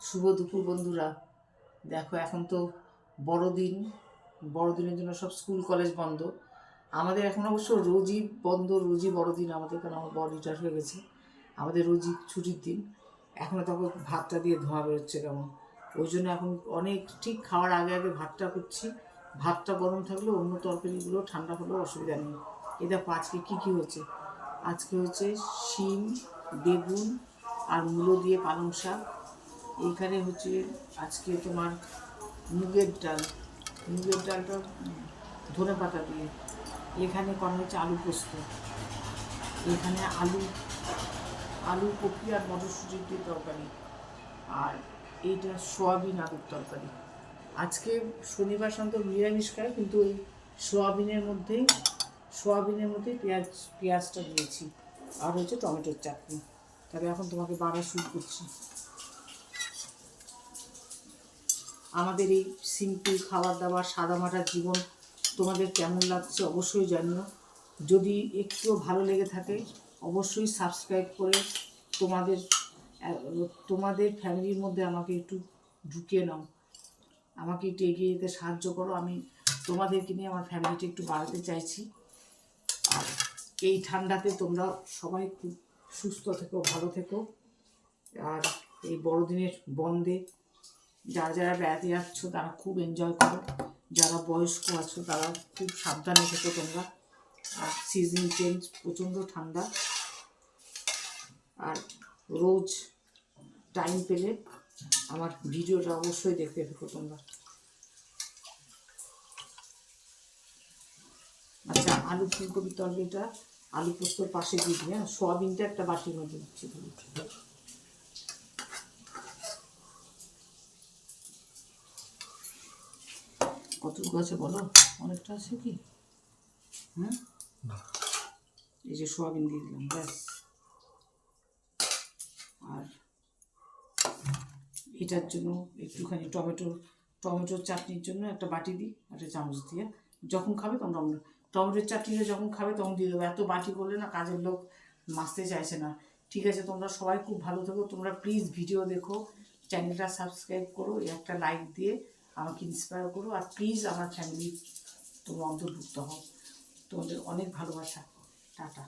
শুভ দুপুর বন্ধুরা। দেখো এখন তো বড়দিন, বড়দিনের জন্য সব স্কুল কলেজ বন্ধ। আমাদের এখন অবশ্য রোজই বন্ধ, রোজই বড়দিন আমাদের, কারণ আমার বড় রিটায়ার হয়ে গেছে। আমাদের রোজই ছুটির দিন। এখনও তখন ভাতটা দিয়ে ধোঁয়া বেরোচ্ছে কেমন, ওই জন্য এখন অনেক ঠিক খাওয়ার আগে আগে ভাতটা করছি। ভাতটা গরম থাকলে অন্য তরকারিগুলো ঠান্ডা হলেও অসুবিধা নেই। এ দেখো আজকে কী কী হচ্ছে। আজকে হচ্ছে শিম, বেগুন আর মূলো দিয়ে পালং শাক। এইখানে হচ্ছে আজকে তোমার মুগের ডাল, মুগের ডালটা ধনে পাতা দিয়ে। এখানে করা হচ্ছে আলু পোস্ত। এখানে আলু আলু কপি আর মটরশুঁটির দিয়ে তরকারি। আর এইটা সোয়াবিন আলুর তরকারি। আজকে শনিবার শান্ত নিরামিষ খায়, কিন্তু ওই সোয়াবিনের মধ্যেই পেঁয়াজটা দিয়েছি। আর হচ্ছে টমেটোর চাটনি। তবে এখন তোমাকে বাড়া শুরু করছি। আমাদের এই সিম্পল খাবার দাবার, সাদামাটা জীবন তোমাদের কেমন লাগছে অবশ্যই জানিও। যদি একটু ভালো লেগে থাকে অবশ্যই সাবস্ক্রাইব করে তোমাদের ফ্যামিলির মধ্যে আমাকে একটু ঢুকিয়ে নাও, আমাকে একটু এগিয়ে যেতে সাহায্য করো। আমি তোমাদেরকে নিয়ে আমার ফ্যামিলিটা একটু বাড়াতে চাইছি। আর এই ঠান্ডাতে তোমরা সবাই খুব সুস্থ থেকো, ভালো থেকো। আর এই বড়দিনের বন্ধে যারা যারা বেড়াতে যাচ্ছ তারা খুব এনজয় করো। যারা বয়স্ক আছো তারা খুব সাবধানে থেকো তোমরা। আর সিজন চেঞ্জ, প্রচণ্ড ঠান্ডা। আর রোজ টাইম পেলে আমার ভিডিওটা অবশ্যই দেখতে থেকো তোমরা। আচ্ছা, আলু ফুলকপির তরকারিটা আলু পোস্তর পাশে দিয়ে দিই। হ্যাঁ, সোয়াবিনটা একটা বাটির মধ্যে দিচ্ছি। কতটুকু আছে বলো? অনেকটা আছে কি? হ্যাঁ, এই যে সোয়াবিন দিয়ে দিলাম, ব্যাস। আর এটার জন্য একটুখানি টমেটোর চাটনির জন্য একটা বাটি দিই, একটা চামচ দিয়ে। যখন খাবে তখন টমেটোর চাটনিটা যখন খাবে তখন দিয়ে দেবো। এত বাটি করলে না কাজের লোক মাছতে চাইছে না। ঠিক আছে, তোমরা সবাই খুব ভালো থেকো। তোমরা প্লিজ ভিডিও দেখো, চ্যানেলটা সাবস্ক্রাইব করো, একটা লাইক দিয়ে আমাকে ইন্সপায়ার করো। আর প্লিজ আমার ফ্যামিলি তোমরা অন্তর্ভুক্ত হও। তোমাদের অনেক ভালোবাসা। টাটা।